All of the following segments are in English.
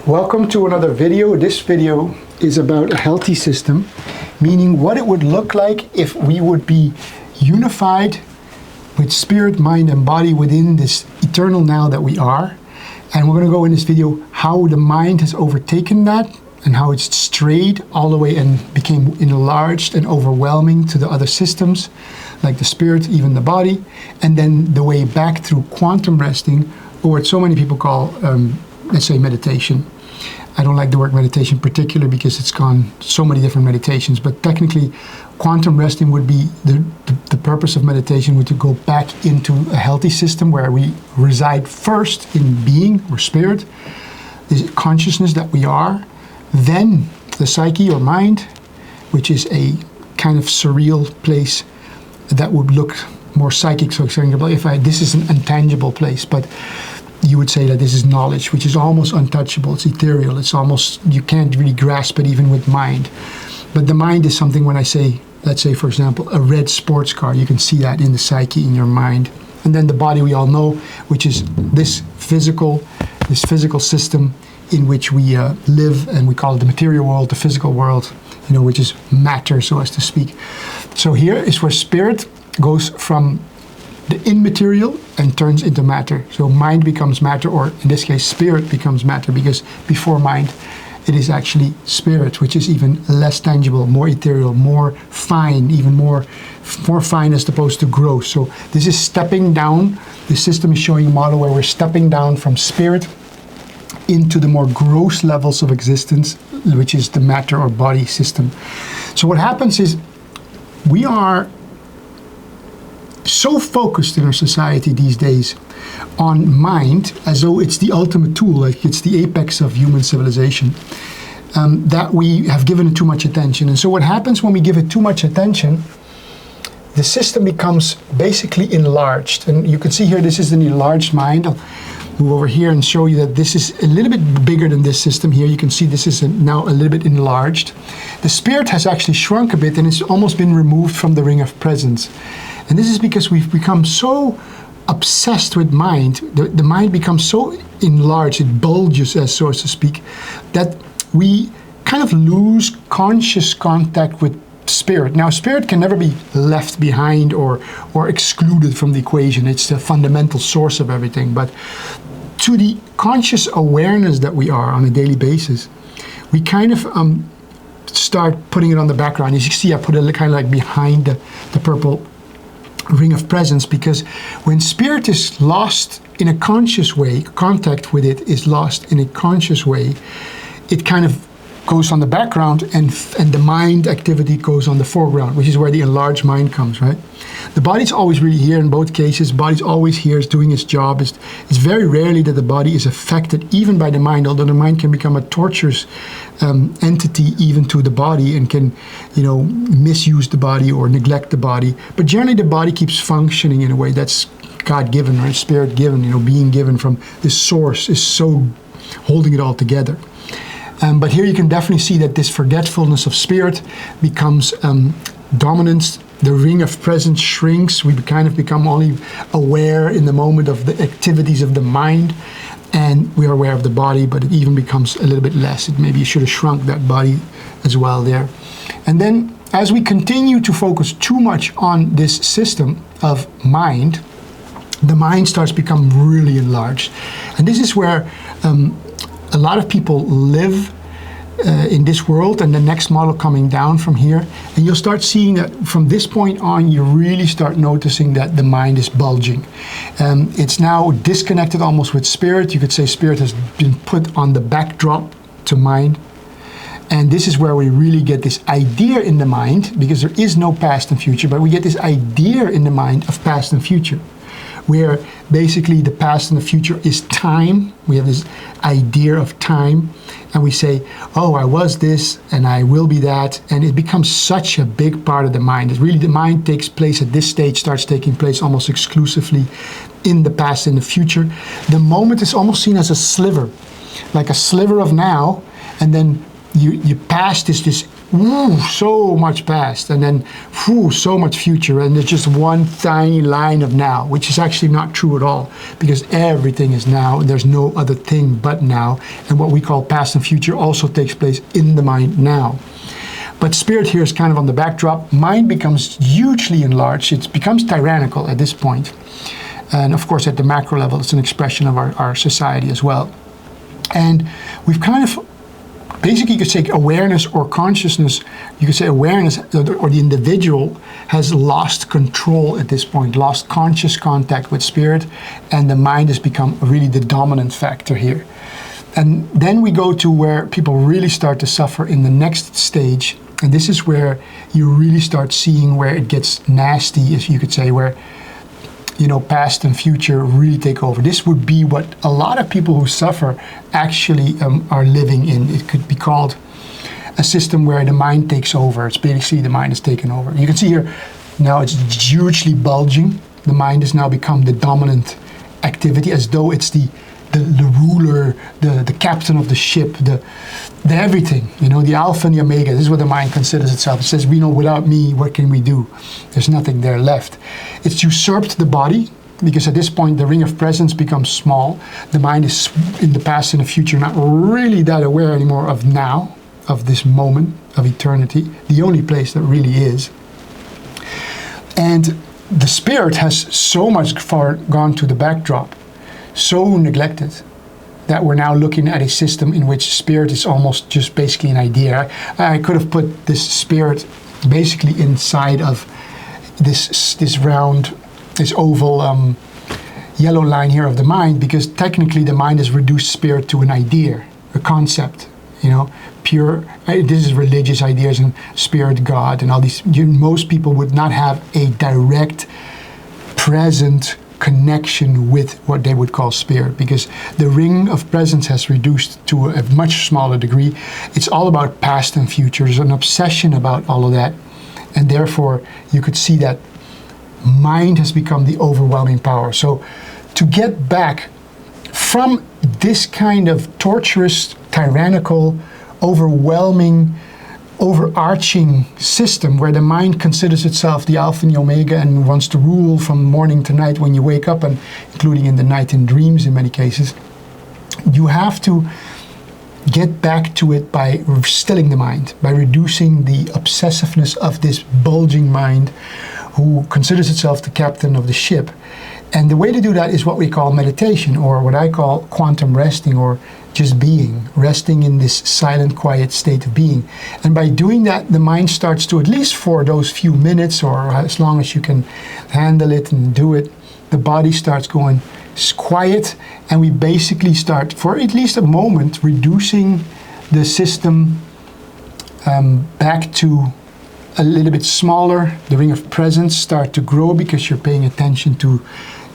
Welcome to another video. This video is about a healthy system, meaning what it would look like if we would be unified with spirit, mind, and body within this eternal now that we are. And we're going to go in this video how the mind has overtaken that and how it's strayed all the way and became enlarged and overwhelming to the other systems, like the spirit, even the body, and then the way back through quantum resting, or what so many people call, let's say, meditation. I don't like the word meditation particularly because it's gone so many different meditations, but technically quantum resting would be the purpose of meditation would to go back into a healthy system where we reside first in being or spirit, this consciousness that we are, then the psyche or mind, which is a kind of surreal place that would look more psychic. So this is an intangible place, but you would say that this is knowledge, which is almost untouchable. It's ethereal. It's almost, you can't really grasp it even with mind. But the mind is something, when I say, let's say, for example, a red sports car, you can see that in the psyche, in your mind. And then the body we all know, which is this physical system in which we live, and we call it the material world, the physical world, which is matter, so as to speak. So here is where spirit goes from the immaterial and turns into matter. So mind becomes matter, or in this case, spirit becomes matter, because before mind, it is actually spirit, which is even less tangible, more ethereal, more fine, even more fine as opposed to gross. So this is stepping down. The system is showing a model where we're stepping down from spirit into the more gross levels of existence, which is the matter or body system. So what happens is we are so focused in our society these days on mind, as though it's the ultimate tool, like it's the apex of human civilization, that we have given it too much attention. And so what happens when we give it too much attention, the system becomes basically enlarged. And you can see here, this is an enlarged mind. I'll move over here and show you that this is a little bit bigger than this system here. You can see this is now a little bit enlarged. The spirit has actually shrunk a bit, and it's almost been removed from the ring of presence. And this is because we've become so obsessed with mind. The mind becomes so enlarged, it bulges, as so to speak, that we kind of lose conscious contact with spirit. Now, spirit can never be left behind or excluded from the equation. It's the fundamental source of everything. But to the conscious awareness that we are on a daily basis, we kind of start putting it on the background. As you see, I put it kind of like behind the purple ring of presence, because when spirit is lost in a conscious way, contact with it is lost in a conscious way, it kind of goes on the background, and the mind activity goes on the foreground, which is where the enlarged mind comes, right? The body's always really here in both cases. Body's always here, is doing its job. It's very rarely that the body is affected even by the mind, although the mind can become a torturous entity even to the body, and can, misuse the body or neglect the body. But generally the body keeps functioning in a way that's God-given or spirit-given, being given from this source is so holding it all together. But here you can definitely see that this forgetfulness of spirit becomes dominance. The ring of presence shrinks. We kind of become only aware in the moment of the activities of the mind, and we are aware of the body, but it even becomes a little bit less. Maybe you should have shrunk that body as well there. And then as we continue to focus too much on this system of mind, the mind starts to become really enlarged. And this is where a lot of people live in this world, and the next model coming down from here, and you'll start seeing that from this point on, you really start noticing that the mind is bulging. It's now disconnected almost with spirit. You could say spirit has been put on the backdrop to mind. And this is where we really get this idea in the mind, because there is no past and future, but we get this idea in the mind of past and future, where basically the past and the future is time. We have this idea of time, and we say, oh, I was this and I will be that, and it becomes such a big part of the mind. It's really, the mind takes place at this stage, starts taking place almost exclusively in the past and the future. The moment is almost seen as a sliver, like a sliver of now, and then you past is this so much past, and then so much future, and there's just one tiny line of now, which is actually not true at all, because everything is now, and there's no other thing but now, and what we call past and future also takes place in the mind now. But spirit here is kind of on the backdrop. Mind becomes hugely enlarged. It becomes tyrannical at this point. And of course, at the macro level, it's an expression of our society as well. And we've kind of, basically you could say awareness or consciousness, you could say awareness or the individual has lost control at this point, lost conscious contact with spirit, and the mind has become really the dominant factor here. And then we go to where people really start to suffer in the next stage. And this is where you really start seeing where it gets nasty, as you could say, where, you know, past and future really take over. This would be what a lot of people who suffer actually are living in. It could be called a system where the mind takes over. It's basically the mind is taken over. You can see here, now it's hugely bulging. The mind has now become the dominant activity, as though it's the ruler, the captain of the ship, the everything, you know, the alpha and the omega. This is what the mind considers itself. It says, we know without me, what can we do? There's nothing there left. It's usurped the body, because at this point, the ring of presence becomes small. The mind is in the past and the future, not really that aware anymore of now, of this moment, of eternity, the only place that really is. And the spirit has so much far gone to the backdrop, so neglected, that we're now looking at a system in which spirit is almost just basically an idea. I could have put this spirit basically inside of this round, this oval yellow line here of the mind, because technically the mind has reduced spirit to an idea, a concept, you know, pure, this is religious ideas and spirit, God, and all these. Most people would not have a direct, present connection with what they would call spirit, because the ring of presence has reduced to a much smaller degree. It's all about past and future. There's an obsession about all of that, and therefore you could see that mind has become the overwhelming power. So to get back from this kind of torturous, tyrannical, overwhelming, overarching system where the mind considers itself the alpha and the omega and wants to rule from morning to night when you wake up, and including in the night in dreams in many cases, you have to get back to it by stilling the mind, by reducing the obsessiveness of this bulging mind who considers itself the captain of the ship. And the way to do that is what we call meditation, or what I call quantum resting, or just being, resting in this silent, quiet state of being. And by doing that, the mind starts to, at least for those few minutes, or as long as you can handle it and do it, the body starts going quiet, and we basically start, for at least a moment, reducing the system back to a little bit smaller. The ring of presence start to grow because you're paying attention to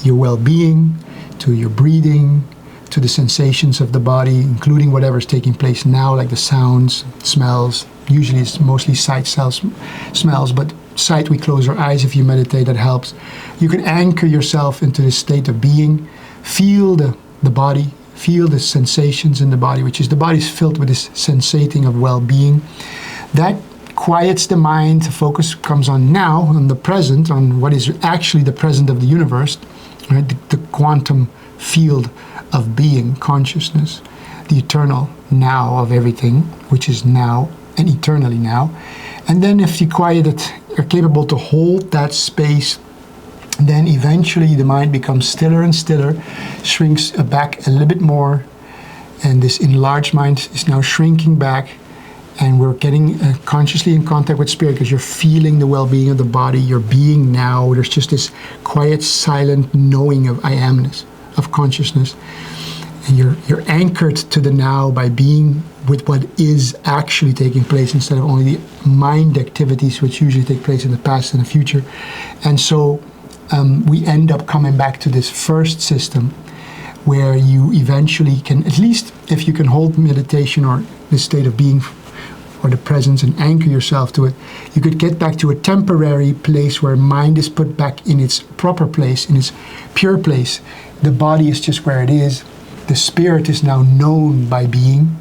your well-being, to your breathing, to the sensations of the body, including whatever's taking place now, like the sounds, smells. Usually it's mostly sight smells, but sight, we close our eyes if you meditate, that helps. You can anchor yourself into this state of being, feel the body, feel the sensations in the body, which is the body's filled with this sensating of well-being. That quiets the mind. The focus comes on now, on the present, on what is actually the present of the universe, right? The quantum field of being, consciousness, the eternal now of everything, which is now and eternally now. And then if you quiet it, you're capable to hold that space, then eventually the mind becomes stiller and stiller, shrinks back a little bit more, and this enlarged mind is now shrinking back, and we're getting consciously in contact with spirit, because you're feeling the well-being of the body, your being now. There's just this quiet, silent knowing of I amness, of consciousness. And you're anchored to the now by being with what is actually taking place, instead of only the mind activities which usually take place in the past and the future. And so we end up coming back to this first system, where you eventually can, at least if you can hold meditation or this state of being or the presence and anchor yourself to it, you could get back to a temporary place where mind is put back in its proper place, in its pure place. The body is just where it is. The spirit is now known by being,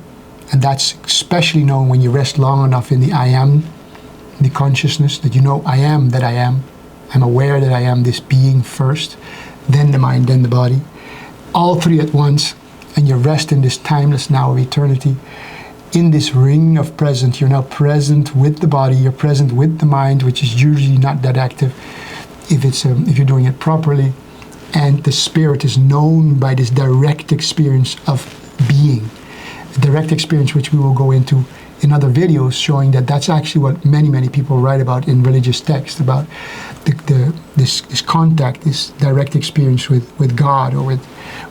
And that's especially known when you rest long enough in the I am, the consciousness, that you know I am that I am. I'm aware that I am this being first, then the mind, then the body. All three at once, and you rest in this timeless now of eternity. In this ring of present, you're now present with the body, you're present with the mind, which is usually not that active if you're doing it properly. And the spirit is known by this direct experience of being. A direct experience which we will go into in other videos, showing that that's actually what many people write about in religious texts, about this contact, this direct experience with God, or with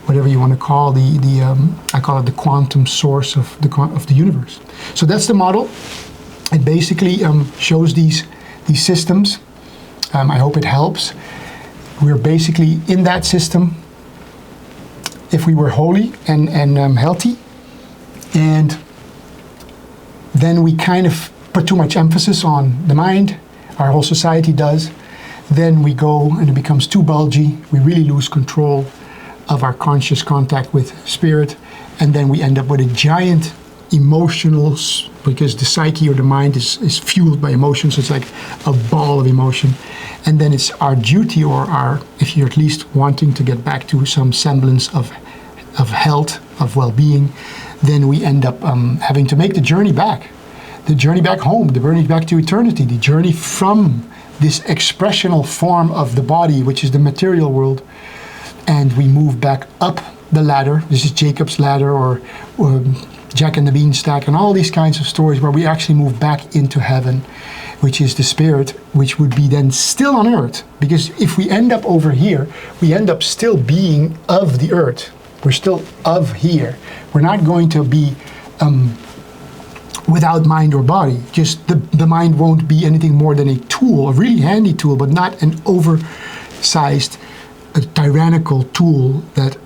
whatever you want to call I call it the quantum source of the universe. So that's the model. It basically shows these systems. I hope it helps. We're basically in that system if we were holy and healthy, and then we kind of put too much emphasis on the mind. Our whole society does. Then we go and it becomes too bulgy. We really lose control of our conscious contact with spirit, and then we end up with a giant emotional, because the psyche or the mind is fueled by emotions. So it's like a ball of emotion. And then it's our duty, or if you're at least wanting to get back to some semblance of health, of well-being, then we end up having to make the journey back home, the journey back to eternity, the journey from this expressional form of the body, which is the material world, and we move back up the ladder. This is Jacob's ladder, or Jack and the Beanstalk, and all these kinds of stories where we actually move back into heaven, which is the spirit, which would be then still on earth. Because if we end up over here, we end up still being of the earth. We're still of here. We're not going to be without mind or body. Just the mind won't be anything more than a tool, a really handy tool, but not an oversized, tyrannical tool that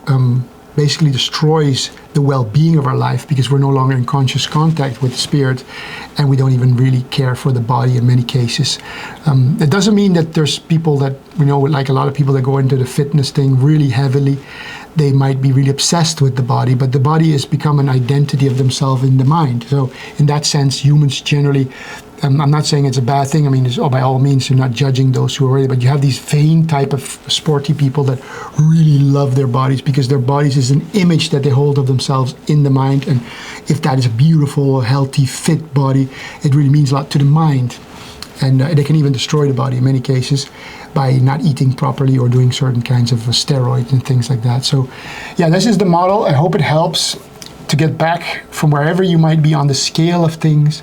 basically destroys the well-being of our life, because we're no longer in conscious contact with the spirit, and we don't even really care for the body in many cases. It doesn't mean that there's people that, like a lot of people that go into the fitness thing really heavily, they might be really obsessed with the body, but the body has become an identity of themselves in the mind. So in that sense, humans generally, I'm not saying it's a bad thing. I mean, by all means, you're not judging those who are ready, but you have these vain type of sporty people that really love their bodies, because their bodies is an image that they hold of themselves in the mind. And if that is a beautiful, healthy, fit body, it really means a lot to the mind. And they can even destroy the body in many cases by not eating properly or doing certain kinds of steroids and things like that. So yeah, this is the model. I hope it helps to get back from wherever you might be on the scale of things.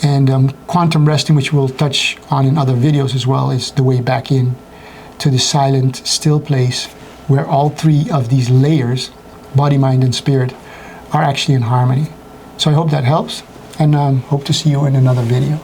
And quantum resting, which we'll touch on in other videos as well, is the way back in to the silent, still place where all three of these layers, body, mind, and spirit, are actually in harmony. So I hope that helps, and hope to see you in another video.